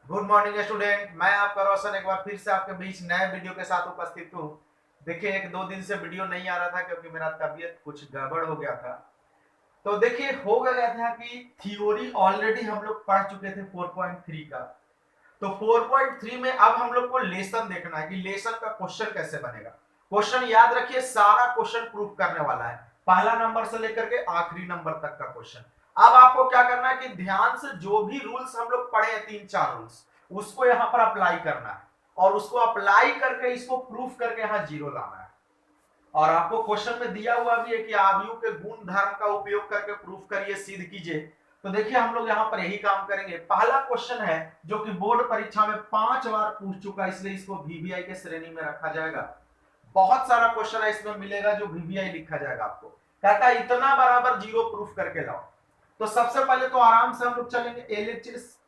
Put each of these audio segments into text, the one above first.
Good morning student, मैं आपका रोशन एक बार फिर से आपके बीच नए वीडियो के साथ उपस्थित हूँ। देखिए, एक दो दिन से वीडियो नहीं आ रहा था क्योंकि मेरा तबीयत कुछ गड़बड़ हो गया था। तो देखिए, हो गया था कि थ्योरी ऑलरेडी हम लोग पढ़ चुके थे 4.3 का। तो 4.3 में अब हम लोग को लेसन देखना है कि लेसन का क्वेश्चन कैसे बनेगा। क्वेश्चन याद रखिए, सारा क्वेश्चन प्रूफ करने वाला है, पहला नंबर से लेकर के आखिरी नंबर तक का क्वेश्चन। अब आपको क्या करना है कि ध्यान से जो भी रूल्स हम लोग पढ़े हैं, 3-4 रूल्स, उसको यहां पर अप्लाई करना है और उसको अप्लाई करके इसको प्रूफ करके यहां जीरो लाना है। और आपको क्वेश्चन में दिया हुआ भी है कि आयु के गुण धर्म का उपयोग करके प्रूफ करिए, सिद्ध कीजिए। तो देखिए, हम लोग यहाँ पर यही काम करेंगे। पहला क्वेश्चन है जो कि बोर्ड परीक्षा में 5 बार पूछ चुका, इसलिए इसको वीवीआई के श्रेणी में रखा जाएगा। बहुत सारा क्वेश्चन है इसमें मिलेगा जो वीवीआई लिखा जाएगा। आपको कहता है इतना बराबर जीरो प्रूफ करके लाओ। तो सबसे पहले तो आराम से हम लोग चलेंगे एलएचएस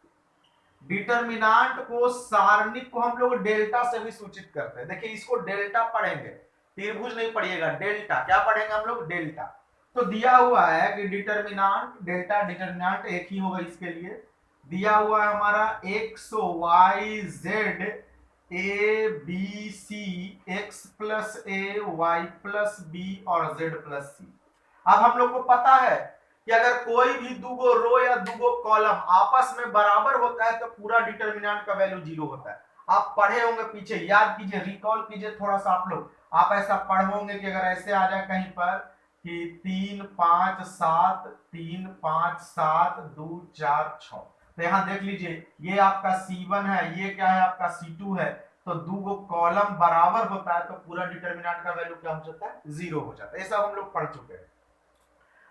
डिटर्मिनांट को, सारणिक को हम लोग डेल्टा से भी सूचित करते हैं। देखिए, इसको डेल्टा पढ़ेंगे, त्रिभुज नहीं पढ़िएगा, डेल्टा क्या पढ़ेंगे हम लोग, डेल्टा। तो दिया हुआ है कि डिटर्मिनांट डेल्टा, डिटर्मिनांट एक ही होगा इसके लिए। दिया हुआ है हमारा X Y Z A B C, X plus A Y plus B और जेड प्लस सी। अब हम लोग को पता है कि अगर कोई भी दूगो रो या दूगो कॉलम आपस में बराबर होता है तो पूरा डिटर्मिनेंट का वैल्यू जीरो होता है। आप पढ़े होंगे पीछे, याद कीजिए, रिकॉल कीजिए थोड़ा सा आप लोग। आप ऐसा पढ़े होंगे कि अगर ऐसे आ जाए कहीं पर कि 3 5 7, 3 5 7 2 4 6, तो यहां देख लीजिए, ये आपका C1 है, ये क्या है आपका C2 है। तो दूगो कॉलम बराबर होता है तो पूरा डिटर्मिनेंट का वैल्यू क्या हो जाता है, जीरो हो जाता है। ये सब हम लोग पढ़ चुके हैं।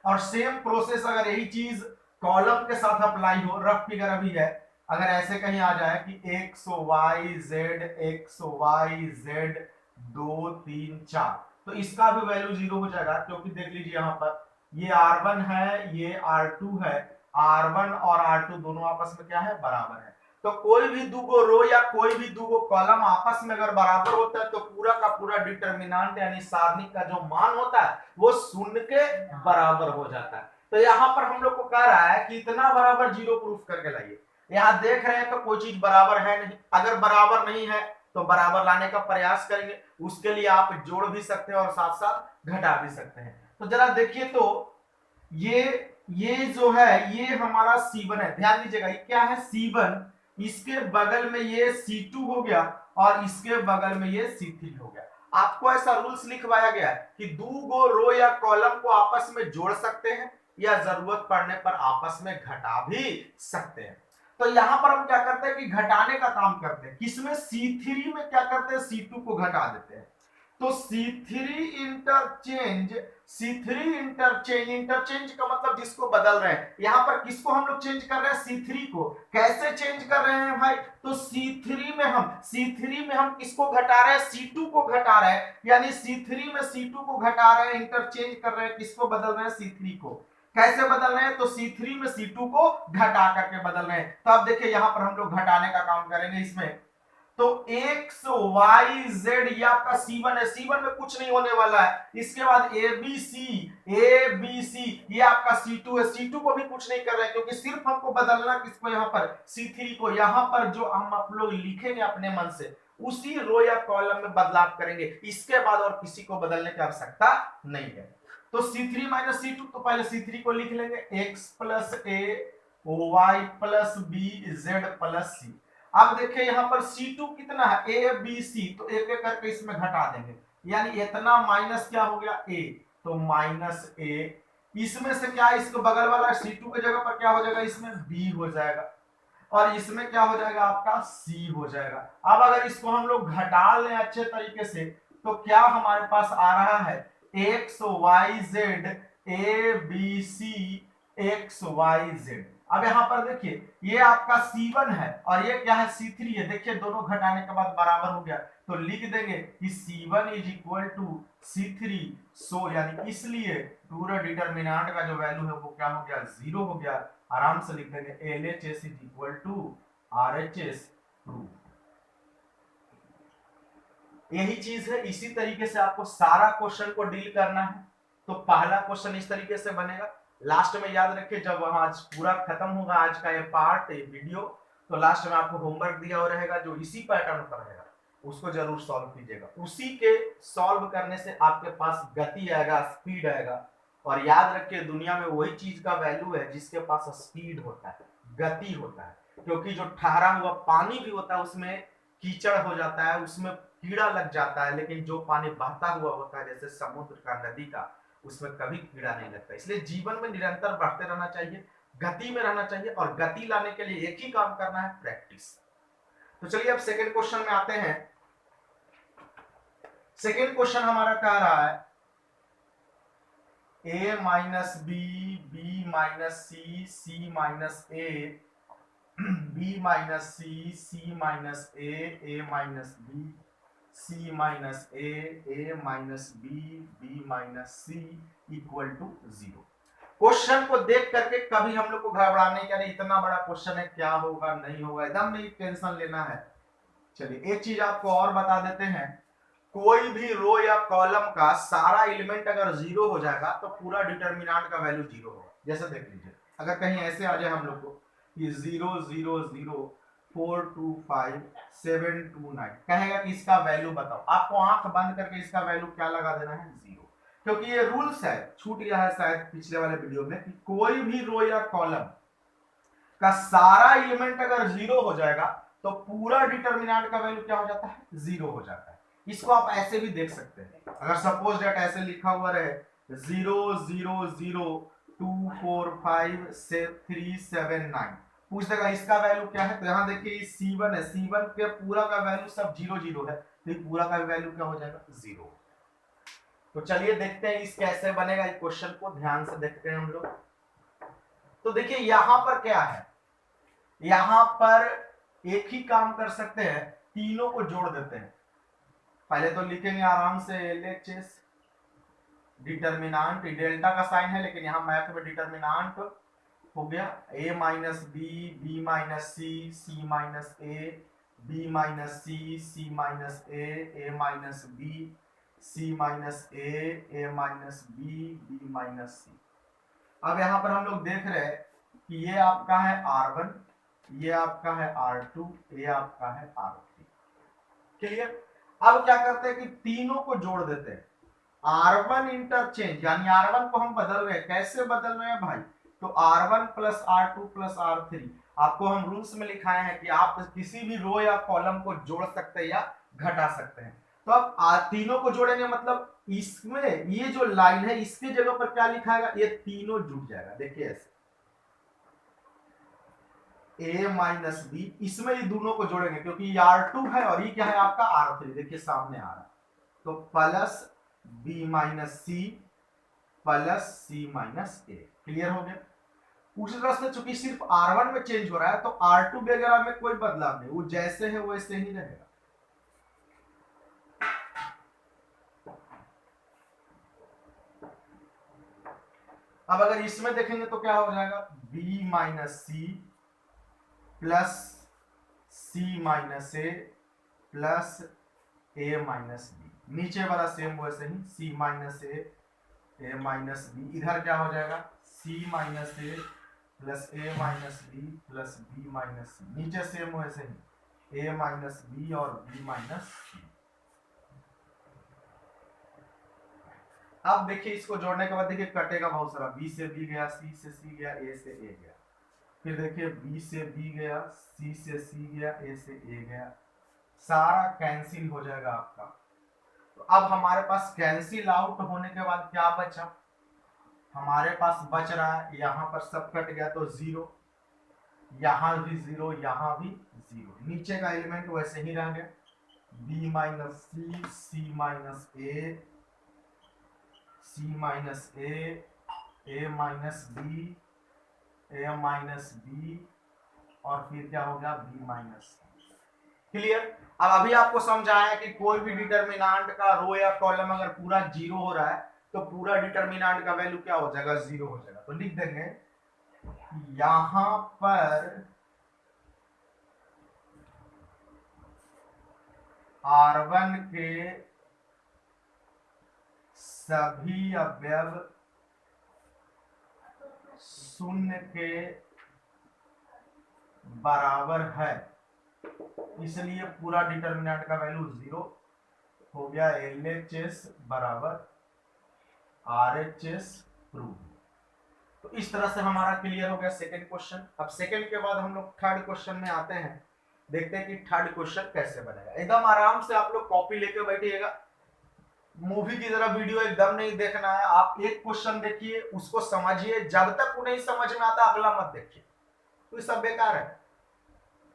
और सेम प्रोसेस अगर यही चीज कॉलम के साथ अप्लाई हो, रफ फिगर अभी है, अगर ऐसे कहीं आ जाए कि एक्स वाई जेड 2 3 4, तो इसका भी वैल्यू जीरो हो जाएगा। क्योंकि देख लीजिए यहां पर ये R1 है, ये R2 है, R1 और R2 दोनों आपस में क्या है, बराबर है। तो कोई भी दूगो रो या कोई भी दूगो कॉलम आपस में अगर बराबर होता है तो पूरा का पूरा डिटर्मिनेंट यानी सारणिक का जो मान होता है वो शून्य के बराबर हो जाता है। तो यहां पर हम लोग को कह रहा है कि इतना बराबर जीरो प्रूफ करके लाइए। यहां देख रहे हैं तो कोई चीज बराबर है नहीं, अगर बराबर नहीं है तो बराबर लाने का प्रयास करेंगे। उसके लिए आप जोड़ भी सकते हैं और साथ साथ घटा भी सकते हैं। तो जरा देखिए, तो ये जो है ये हमारा C1 है, ध्यान दीजिएगा, ये क्या है, C1। इसके बगल में ये C2 हो गया और इसके बगल में ये C3 हो गया। आपको ऐसा रूल्स लिखवाया गया है कि दो रो या कॉलम को आपस में जोड़ सकते हैं या जरूरत पड़ने पर आपस में घटा भी सकते हैं। तो यहां पर हम क्या करते हैं कि घटाने का काम करते हैं। किसमें, C3 में क्या करते हैं, C2 को घटा देते हैं। तो C3 इंटरचेंज, इंटरचेंज का मतलब जिसको बदल रहे हैं। यहां पर किसको हम लोग चेंज कर रहे हैं, C3 को। कैसे चेंज कर रहे हैं भाई, तो C3 में हम किसको घटा रहे हैं, C2 को घटा रहे हैं। यानी C3 में C2 को घटा रहे हैं, इंटरचेंज कर रहे हैं, किसको बदल रहे हैं, C3 को। कैसे बदल रहे हैं, तो C3 में C2 को घटा करके बदल रहे हैं। तो अब देखिए, यहां पर हम लोग घटाने का काम करेंगे इसमें। तो एक्स वाई जेड ये आपका C1 है, C1 में कुछ नहीं होने वाला है। इसके बाद ए बी सी ये आपका C2 है, C2 को भी कुछ नहीं कर रहे हैं क्योंकि सिर्फ हमको बदलना किसको, यहाँ पर C3 को। यहाँ पर जो हम आप लोग लिखेंगे अपने मन से उसी रो या कॉलम में बदलाव करेंगे, इसके बाद और किसी को बदलने की आवश्यकता नहीं है। तो C3 माइनस C2, तो पहले C3 को लिख लेंगे, एक्स प्लस ए Y plus b z plus सी। अब देखिए यहां पर C2 कितना है, ए बी सी, तो एक एक करके इसमें घटा देंगे। यानी इतना माइनस क्या हो गया, ए, तो माइनस ए। इसमें से क्या, इसको बगल वाला C2 की जगह पर क्या हो जाएगा, इसमें B हो जाएगा और इसमें क्या हो जाएगा आपका C हो जाएगा। अब अगर इसको हम लोग घटा लें अच्छे तरीके से तो क्या हमारे पास आ रहा है, X Y Z A B C X Y Z. अब यहां पर देखिए, ये आपका C1 है और ये क्या है, C3 है। देखिए दोनों घटाने के बाद बराबर हो गया, तो लिख देंगे कि C1 is equal to C3। सो यानी इसलिए पूरा डिटर्मिनेंट का जो वैल्यू है वो क्या हो गया, जीरो हो गया। आराम से लिख देंगे LHS is equal to RHS proof. यही चीज है, इसी तरीके से आपको सारा क्वेश्चन को डील करना है। तो पहला क्वेश्चन इस तरीके से बनेगा। लास्ट में याद रखिए, जब हम आज पूरा खत्म होगा आज का ये पार्ट, ये वीडियो, तो लास्ट में आपको होमवर्क दिया हुआ रहेगा, जो इसी पैटर्न पर रहेगा उसको जरूर सॉल्व कीजिएगा। उसी के सॉल्व करने से आपके पास गति आएगा, स्पीड आएगा। और याद रखिए, दुनिया में वही चीज का वैल्यू है जिसके पास स्पीड होता है, गति होता है। क्योंकि जो ठहरा हुआ पानी भी होता है उसमें कीचड़ हो जाता है, उसमें कीड़ा लग जाता है, लेकिन जो पानी बहता हुआ होता है जैसे समुद्र का, नदी का, उसमें कभी कीड़ा नहीं लगता। इसलिए जीवन में निरंतर बढ़ते रहना चाहिए, गति में रहना चाहिए, और गति लाने के लिए एक ही काम करना है, प्रैक्टिस। तो चलिए अब सेकंड क्वेश्चन में आते हैं। सेकंड क्वेश्चन हमारा कह रहा है a minus B, B minus C, C minus A, b minus C, C minus A minus B, C minus A minus B minus C equal to 0। Question को देख करके कभी हम लोग को घबराने का नहीं, इतना बड़ा क्वेश्चन है, क्या होगा नहीं होगा, एकदम नहीं टेंशन लेना है। चलिए एक चीज आपको और बता देते हैं, कोई भी रो या कॉलम का सारा एलिमेंट अगर 0 हो जाएगा तो पूरा डिटर्मिनेंट का वैल्यू 0 होगा। जैसे देख लीजिए, अगर कहीं ऐसे आ जाए हम लोग को कि 0 0 0 4 2 5 7 2 9, कहेगा कि इसका वैल्यू बताओ, आपको आंख बंद करके इसका वैल्यू क्या लगा देना है, 0। क्योंकि ये रूल्स है, छूट गया है शायद पिछले वाले वीडियो में, कि कोई भी रो या कॉलम का सारा एलिमेंट अगर 0 हो जाएगा तो पूरा डिटर्मिनेंट का वैल्यू क्या हो जाता है, 0 हो जाता है। इसको आप ऐसे भी देख सकते हैं, अगर सपोज दैट ऐसे लिखा हुआ रहे 0 0 0 2 4 5 3 7 9, पूछ देगा इसका वैल्यू क्या है, तो यहाँ देखिए C1 है, C1 के पूरा का वैल्यू सब 0 0 है, तो पूरा का वैल्यू क्या हो जाएगा, 0। तो चलिए देखते हैं इस कैसे बनेगा, इस क्वेश्चन को ध्यान से देखते हैं हम लोग। तो देखिए यहां पर क्या है, यहां पर एक ही काम कर सकते हैं, तीनों को जोड़ देते हैं। पहले तो लिखेंगे आराम से LHS, डिटर्मिनेंट डेल्टा का साइन है, लेकिन यहां मैथ में डिटर्मिनेंट हो गया a minus B, B minus C, C minus a, b minus C, C minus A minus B, C minus A minus B, B minus c. अब यहां पर हम लोग देख रहे हैं कि ये आपका है R1, ये आपका है R2, ये आपका है R3। क्लियर। अब क्या करते हैं कि तीनों को जोड़ देते हैं, R1 इंटरचेंज, यानी R1 को हम बदल रहे हैं। कैसे बदल रहे हैं भाई, तो R1 plus R2 plus R3, आपको हम रूल्स में लिखाए हैं कि आप किसी भी रो या कॉलम को जोड़ सकते हैं या घटा सकते हैं। तो अब तीनों को जोड़ेंगे, मतलब इसमें ये जो लाइन है इसके जगह पर क्या लिखाएगा, ये तीनों जुड़ जाएगा। देखिए ऐसे a माइनस बी, इसमें ये दोनों को जोड़ेंगे क्योंकि ये R2 है और ये क्या है आपका R3, देखिए सामने आ रहा है, तो plus b minus c plus c minus a. Clear हो गया। उसी तरह से चूंकि सिर्फ R1 में चेंज हो रहा है तो R2 वगैरह में कोई बदलाव नहीं, वो जैसे है वैसे ही रहेगा। अब अगर इसमें देखेंगे तो क्या हो जाएगा, b minus c plus c minus a plus a minus b, नीचे वाला सेम वैसे ही सी माइनस ए माइनस बी, इधर क्या हो जाएगा c minus a plus a minus b plus b minus c, नीचे सेम वैसे ही ए माइनस बी और बी माइनस सी। अब देखिए इसको जोड़ने के बाद देखिए कटेगा बहुत सारा, बी से बी गया, सी से सी गया, ए से ए गया, फिर देखिए बी से बी गया, सी से सी गया, ए से ए गया, सारा कैंसिल हो जाएगा आपका। तो अब हमारे पास कैंसिल आउट होने के बाद क्या बचा, हमारे पास बच रहा है, यहां पर सब कट गया तो 0, यहां भी 0, यहां भी 0, नीचे का एलिमेंट वैसे ही रह गया, b माइनस सी, सी माइनस ए, सी माइनस ए माइनस बी, ए माइनस बी, और फिर क्या हो गया b माइनस। क्लियर। अब अभी आपको समझाया कि कोई भी डिटर्मिनेंट का रो या कॉलम अगर पूरा 0 हो रहा है तो पूरा डिटर्मिनेंट का वैल्यू क्या हो जाएगा, 0 हो जाएगा। तो लिख देंगे यहां पर R1 के सभी अवयव शून्य के बराबर है, इसलिए पूरा डिटर्मिनेंट का वैल्यू 0 हो गया। LHS बराबर RHS प्रूव। तो इस तरह से हमारा क्लियर हो गया सेकंड क्वेश्चन। अब सेकंड के बाद हम लोग थर्ड क्वेश्चन में आते हैं, देखते हैं कि थर्ड क्वेश्चन कैसे बनेगा। एकदम आराम से आप लोग कॉपी लेके बैठिएगा, मूवी की तरह वीडियो एकदम नहीं देखना है। आप एक क्वेश्चन देखिए, उसको समझिए, जब तक वो नहीं समझ में आता अगला मत देखिए, तो ये सब बेकार है।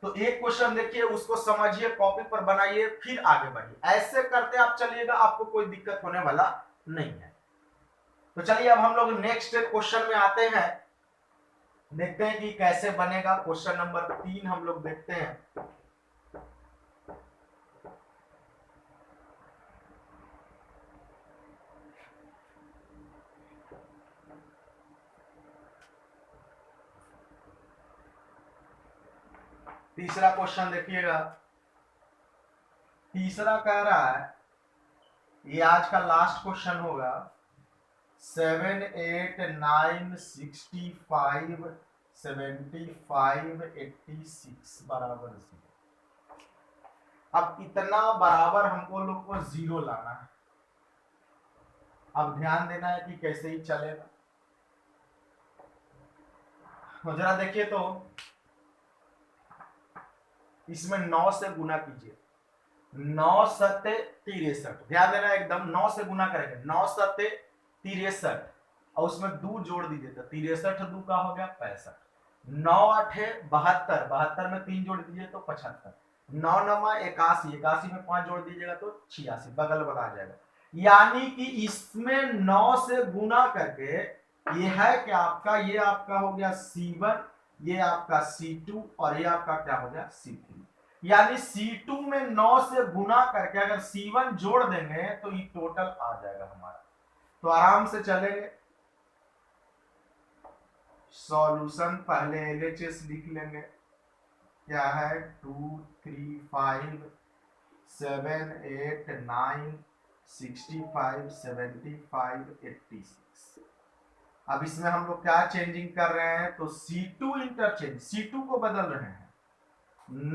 तो एक क्वेश्चन देखिए, उसको समझिए, कॉपी पर बनाइए, फिर आगे बढ़िए। ऐसे करते आप चलिएगा, आपको कोई दिक्कत होने वाला नहीं है। तो चलिए अब हम लोग नेक्स्ट क्वेश्चन में आते हैं, देखते हैं कि कैसे बनेगा। क्वेश्चन नंबर 3 हम लोग देखते हैं। तीसरा क्वेश्चन देखिएगा। तीसरा कह रहा है, ये आज का लास्ट क्वेश्चन होगा, 7 8 9 65 75 86 बराबर 0। अब इतना बराबर हमको लोग को 0 लाना है। अब ध्यान देना है कि कैसे ही चलेगा। तो जरा देखिए, तो इसमें 9 से गुना कीजिए, 9 सत्ते 63। ध्यान देना, एकदम 9 से गुना करेंगे, 9 सत्ते 63 और उसमें 2 जोड़ दीजिए, तो 63 2 का हो गया 65। 9 8 72, 72 में 3 जोड़ दीजिए तो 75। 9 नमा 81, 81 में 5 जोड़ दीजिएगा तो 86, बगल बगल आ जाएगा। यानी कि इसमें 9 से गुना करके ये है कि आपका, ये आपका हो गया C1, ये आपका C2 और ये आपका क्या हो गया C3। यानी C2 में 9 से गुना करके अगर C1 जोड़ देंगे तो ये टोटल आ जाएगा हमारा। तो आराम से चलेंगे। सॉल्यूशन पहले LHS लिख लेंगे, क्या है 2 3 5 7 8 9 65 75 86। अब इसमें हम लोग क्या चेंजिंग कर रहे हैं, तो C2 इंटरचेंज, C2 को बदल रहे हैं।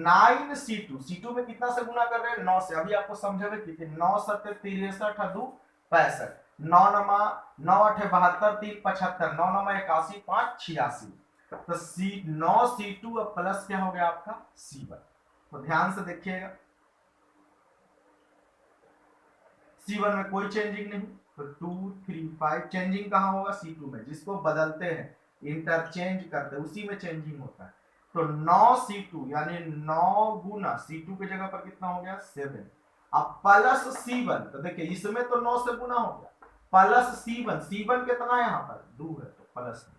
9 C2, C2 में कितना से गुना कर रहे हैं 9 से। अभी आपको समझेंगे कि 9 सत्ते 63 2 65, 9 नमा 9 8 72 3 75, 9 नमा 81 5 86। तो C9 C2 अब प्लस क्या हो गया आपका C1। तो ध्यान से देखिएगा, C1 में कोई चेंजिंग नहीं, तो 2 3 5 चेंजिंग कहां होगा C2 में, जिसको बदलते हैं इंटरचेंज करते हैं उसी में चेंजिंग होता है। तो 9 C2 यानी 9 गुना C2 की जगह पर कितना हो गया 7, अब प्लस C1। तो देखिए इसमें तो 9 से गुना हो गया, प्लस C1, C1 कितना यहाँ पर 2 है तो प्लस 2,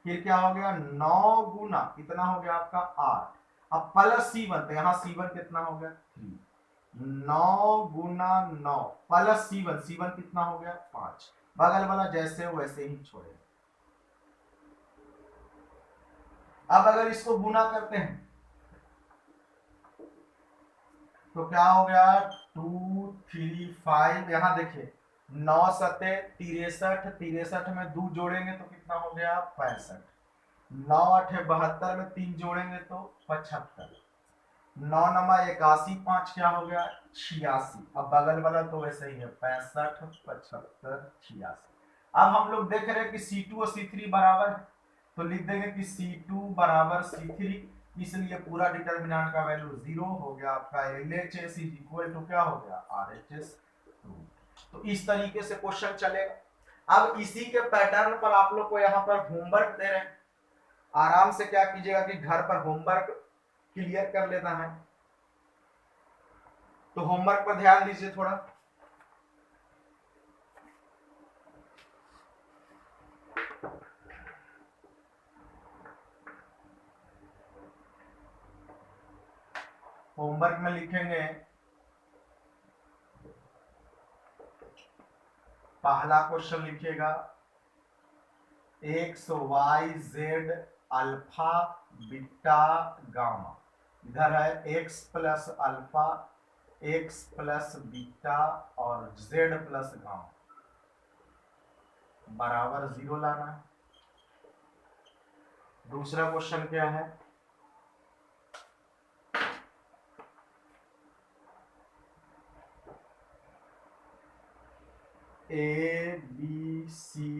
फिर क्या हो गया 9 गुना कितना हो गया आपका 8, अब प्लस C1, तो यहाँ C1 कितना हो गया 3, 9 गुना 9 प्लस C1, C1 कितना हो गया 5, बगल वाला जैसे वैसे ही छोड़े। अब अगर इसको गुना करते हैं तो क्या हो गया 2 3 5, यहां देखिए 9 सत्ते 63, 63 में 2 जोड़ेंगे तो कितना हो गया 65, 9 8 72 में 3 जोड़ेंगे तो 75, 9 नमा 81 5 क्या हो गया 86। अब बगल वाला तो वैसे ही है 65 75 86। अब हम लोग देख रहे हैं कि C2 और C3 बराबर है, तो लिख देंगे कि C2 बराबर C3, इसलिए पूरा डिटर्मिनेंट का वैल्यू 0 हो गया आपका। LHS इज इक्वल टू क्या हो गया RHS। तो इस तरीके से क्वेश्चन चलेगा। अब इसी के पैटर्न पर आप लोग को यहाँ पर होमवर्क दे रहे हैं, आराम से क्या कीजिएगा कि घर पर होमवर्क क्लियर कर लेना है। तो होमवर्क पर ध्यान दीजिए थोड़ा। होमवर्क में लिखेंगे, पहला क्वेश्चन लिखिएगा X Y Z alpha beta gamma, इधर है X plus alpha X plus beta और जेड प्लस गामा बराबर 0 लाना है। दूसरा क्वेश्चन क्या है, A B C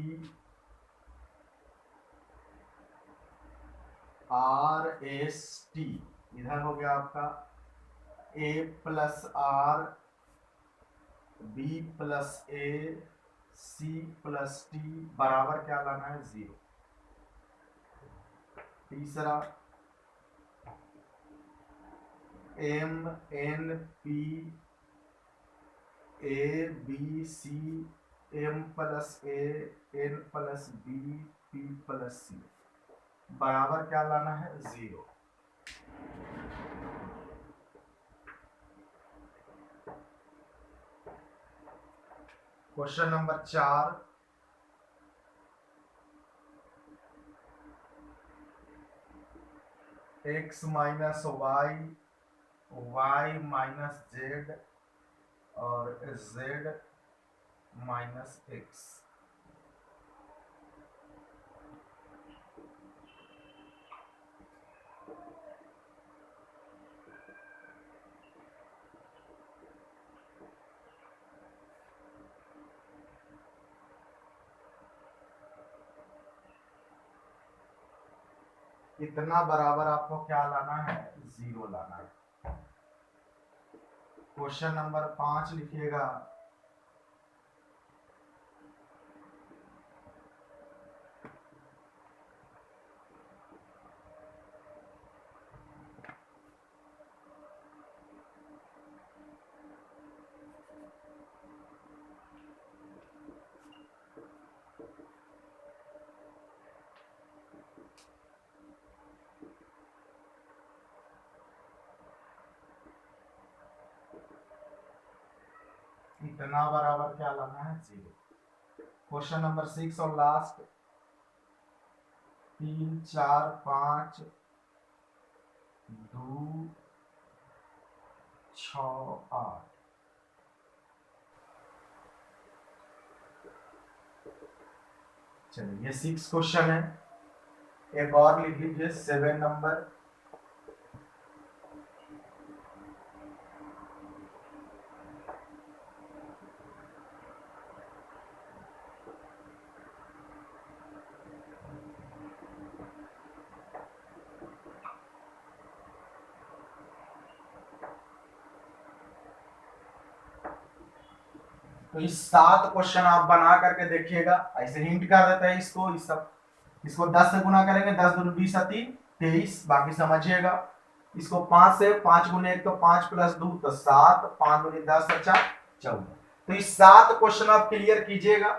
R S T, इधर हो गया आपका A plus R B plus A C plus T बराबर क्या लाना है 0। तीसरा M N P A B C M plus A N plus B P plus सी बराबर क्या लाना है 0। Question number 4, x minus Y, Y minus Z और z माइनस एक्स। इतना बराबर आपको क्या लाना है 0 लाना है। क्वेश्चन नंबर 5 लिखिएगा, इतना बराबर क्या लाना है 0। क्वेश्चन नंबर 6 और लास्ट, 3 4 5 2 6 8। चलिए ये 6 क्वेश्चन है। एक और लिख लीजिए 7 नंबर, तो इस 7 क्वेश्चन आप बना करके देखिएगा। ऐसे हिंट कर देते हैं इसको, इस सब इसको 10 से गुना करेंगे, 10 दूनी 20 3 23, बाकी समझिएगा। इसको 5 से, 5 गुने 1 तो 5 प्लस 2 तो 7, 5 दूनी 10 4 14। तो इस 7 क्वेश्चन आप क्लियर कीजिएगा।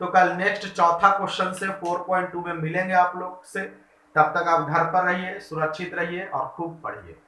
तो कल नेक्स्ट चौथा क्वेश्चन से 4.2 में मिलेंगे आप लोग से। तब तक आप घर पर रहिए, सुरक्षित रहिए और खूब पढ़िए।